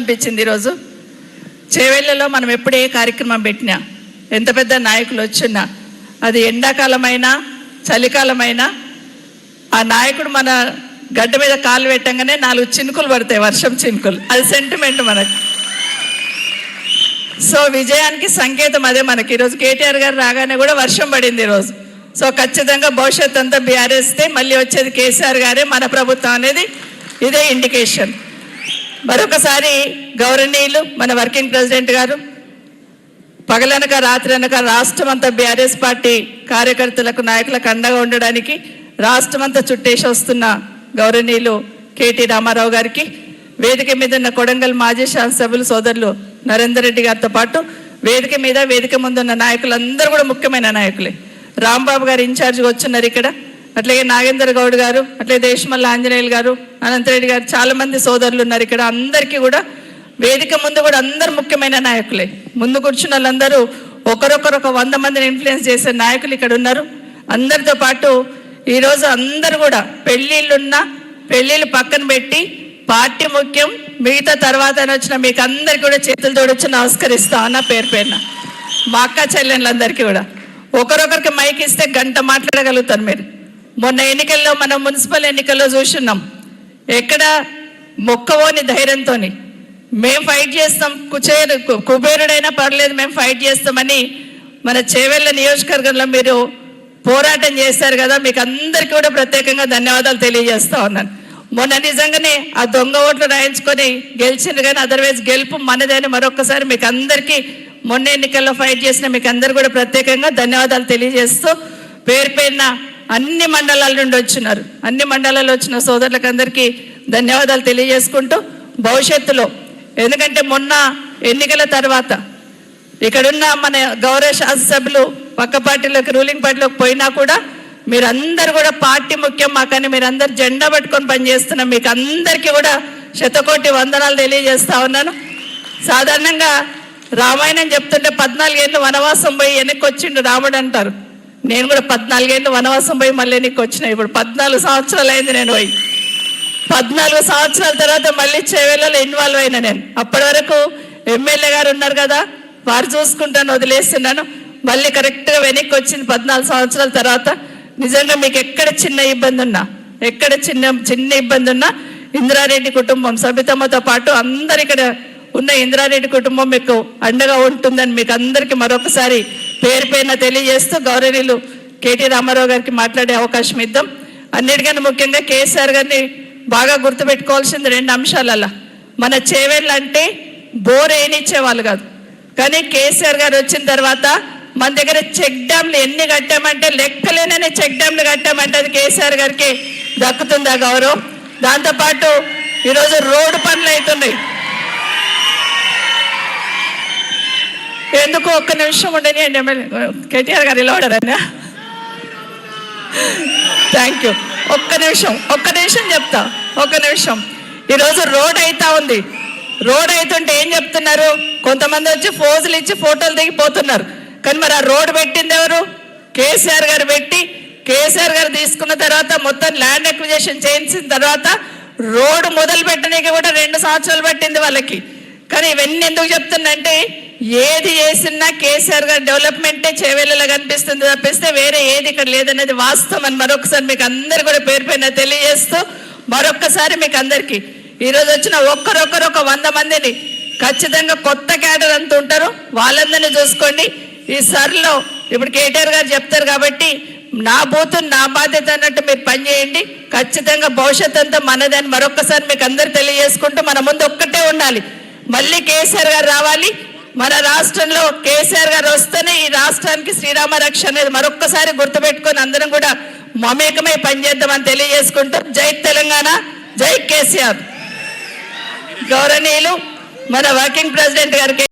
అనిపించింది. ఈరోజు చేవెళ్ళలో మనం ఎప్పుడు ఏ కార్యక్రమం పెట్టినా, ఎంత పెద్ద నాయకులు వచ్చినా, అది ఎండాకాలమైనా చలికాలమైనా ఆ నాయకుడు మన గడ్డ మీద కాలు పెట్టంగానే 4 చినుకులు పడతాయి, వర్షం చినుకులు. అది సెంటిమెంట్ మనకు. సో విజయానికి సంకేతం అదే మనకి. ఈరోజు కేటీఆర్ గారు రాగానే కూడా వర్షం పడింది ఈరోజు. సో ఖచ్చితంగా భవిష్యత్ అంతా బీఆర్ఎస్తే, మళ్ళీ వచ్చేది కేసీఆర్ గారే, మన ప్రభుత్వం అనేది ఇదే ఇండికేషన్. మరొకసారి గౌరవనీయులు మన వర్కింగ్ ప్రెసిడెంట్ గారు పగలనక రాత్రి అనక రాష్ట్రం అంతా బీఆర్ఎస్ పార్టీ కార్యకర్తలకు నాయకులకు అండగా ఉండడానికి రాష్ట్రం అంతా చుట్టేసి వస్తున్న గౌరవనీయులు కేటీ రామారావు గారికి, వేదిక మీద ఉన్న కొడంగల్ మాజీ శాసనసభ్యులు సోదరులు నరేందర్ రెడ్డి గారితో పాటు వేదిక ముందున్న నాయకులందరూ కూడా ముఖ్యమైన నాయకులే. రాంబాబు గారు ఇన్ఛార్జ్గా వచ్చున్నారు ఇక్కడ, అట్లాగే నాగేందర్ గౌడ్ గారు, అట్లాగే దేశమల్ల ఆంజనేయులు గారు, అనంతరెడ్డి గారు, చాలా మంది సోదరులు ఉన్నారు ఇక్కడ. అందరికీ కూడా వేదిక ముందు కూడా అందరు ముఖ్యమైన నాయకులే. ముందు కూర్చున్న వాళ్ళందరూ ఒకరొకరు 100 మందిని ఇన్ఫ్లుయెన్స్ చేసే నాయకులు ఇక్కడ ఉన్నారు. అందరితో పాటు ఈరోజు అందరు కూడా పెళ్ళిళ్ళు పక్కన పెట్టి పార్టీ ముఖ్యం, మిగతా తర్వాత వచ్చిన మీకు అందరికి కూడా చేతులు తోడొచ్చి నమస్కరిస్తా అన్న పేరు పేరున. మా అక్క చెల్లెళ్ళందరికీ కూడా ఒకరొకరికి మైక్ ఇస్తే గంట మాట్లాడగలుగుతారు మీరు. మొన్న ఎన్నికల్లో, మనం మున్సిపల్ ఎన్నికల్లో చూస్తున్నాం, ఎక్కడ మొక్కవోని ధైర్యంతో మేము ఫైట్ చేస్తాం, కుబేరుడైనా పర్లేదు మేము ఫైట్ చేస్తామని మన చేవెళ్ళ నియోజకవర్గంలో మీరు పోరాటం చేశారు కదా. మీకు అందరికీ కూడా ప్రత్యేకంగా ధన్యవాదాలు తెలియజేస్తా ఉన్నాను. మొన్న నిజంగానే ఆ దొంగ ఓట్లు రాయించుకొని గెలిచిండ్రు, కానీ అదర్వైజ్ గెలుపు మనదని మరొకసారి మీకు అందరికీ మొన్న ఎన్నికల్లో ఫైట్ చేసిన మీకు అందరు కూడా ప్రత్యేకంగా ధన్యవాదాలు తెలియజేస్తూ, పేరు పేరున అన్ని మండలాల నుండి వచ్చినారు, అన్ని మండలాల్లో వచ్చిన సోదరులకు అందరికీ ధన్యవాదాలు తెలియజేసుకుంటూ, భవిష్యత్తులో ఎందుకంటే మొన్న ఎన్నికల తర్వాత ఇక్కడున్న మన గౌరవ శాసనసభ్యులు పక్క పార్టీలోకి, రూలింగ్ పార్టీలోకి పోయినా కూడా మీరందరూ కూడా పార్టీ ముఖ్యం మాకని మీరందరూ జెండా పట్టుకొని పనిచేస్తున్నాం. మీకు అందరికీ కూడా శతకోటి వందనాలు తెలియజేస్తా ఉన్నాను. సాధారణంగా రామాయణం చెప్తుంటే 14 ఏళ్ళు వనవాసం పోయి వెనక్కి వచ్చిండు రాముడు అంటారు. నేను కూడా 14 ఏళ్ళు వనవాసం పోయి మళ్ళీ వెనక్కి వచ్చిన. ఇప్పుడు 14 సంవత్సరాలు అయింది నేను పోయి. 14 సంవత్సరాల తర్వాత మళ్ళీ చేవెళ్ళలో ఇన్వాల్వ్ అయినా నేను. అప్పటి వరకు ఎమ్మెల్యే గారు ఉన్నారు కదా, వారు చూసుకుంటాను వదిలేస్తున్నాను. మళ్ళీ కరెక్ట్గా వెనక్కి వచ్చింది 14 సంవత్సరాల తర్వాత. నిజంగా మీకు ఎక్కడ చిన్న ఇబ్బంది ఉన్నా ఇంద్రారెడ్డి కుటుంబం సబితమ్మతో పాటు అందరు ఇక్కడ ఉన్న ఇంద్రారెడ్డి కుటుంబం మీకు అండగా ఉంటుందని మీకు అందరికీ మరొకసారి పేరు పేరున తెలియజేస్తూ, గౌరవనీయులు కేటీ రామారావు గారికి మాట్లాడే అవకాశం ఇద్దాం. అన్నిటికన్నా ముఖ్యంగా కేసీఆర్ గారిని బాగా గుర్తుపెట్టుకోవాల్సింది 2 అంశాలల్లా. మన చేవెళ్ళ అంటే బోర్ వేయనిచ్చేవాళ్ళు కాదు, కానీ కేసీఆర్ గారు వచ్చిన తర్వాత మన దగ్గర చెక్ డ్యామ్లు ఎన్ని కట్టామంటే లెక్కలేనని చెక్ డ్యామ్లు కట్టామంటే అది కేసీఆర్ గారికి దక్కుతుంది ఆ గౌరవం. దాంతోపాటు ఈరోజు రోడ్డు పనులు అవుతున్నాయి. ఎందుకు ఒక్క నిమిషం ఉండని కేటీఆర్ గారు ఇలా ఉండరన్నా? Thank you. ఒక్క నిమిషం చెప్తా. ఈరోజు రోడ్ అవుతా ఉంది. రోడ్ అవుతుంటే ఏం చెప్తున్నారు, కొంతమంది వచ్చి ఫోజులు ఇచ్చి ఫోటోలు దిగిపోతున్నారు. కానీ మరి ఆ రోడ్ పెట్టింది ఎవరు? కేసీఆర్ గారు పెట్టి, కేసీఆర్ గారు తీసుకున్న తర్వాత మొత్తం ల్యాండ్ అక్విజిషన్ చేయించిన తర్వాత రోడ్డు మొదలు పెట్టడానికి కూడా 2 సంవత్సరాలు పట్టింది వాళ్ళకి. కానీ ఇవన్నీ ఎందుకు చెప్తున్నంటే, ఏది చేసినా కేసీఆర్ గారు డెవలప్మెంటే చేవెళ్ళలో కనిపిస్తుంది తప్పిస్తే వేరే ఏది ఇక్కడ లేదనేది వాస్తవం అని మరొకసారి మీకు అందరు కూడా పేరు పైన తెలియజేస్తూ, మరొక్కసారి మీకు అందరికీ ఈరోజు వచ్చిన ఒక్కరొకరు 100 మందిని ఖచ్చితంగా కొత్త క్యాడర్ అంతా ఉంటారు, వాళ్ళందరినీ చూసుకోండి. ఈ సర్లో ఇప్పుడు కేటీఆర్ గారు చెప్తారు కాబట్టి నా బూతు నా బాధ్యత అన్నట్టు మీరు పనిచేయండి. ఖచ్చితంగా భవిష్యత్ అంతా మనదని మరొక్కసారి మీకు అందరు తెలియజేసుకుంటూ, మన ముందు ఒక్కటే ఉండాలి, మళ్ళీ కేసీఆర్ గారు రావాలి. మన రాష్ట్రంలో కేసీఆర్ గారు వస్తేనే ఈ రాష్ట్రానికి శ్రీరామ రక్ష అనేది మరొక్కసారి గుర్తుపెట్టుకొని అందరం కూడా మమేకమై పనిచేద్దామని తెలియజేసుకుంటూ, జై తెలంగాణ, జై కేసీఆర్. గౌరవనీయులు మన వర్కింగ్ ప్రెసిడెంట్ గారికి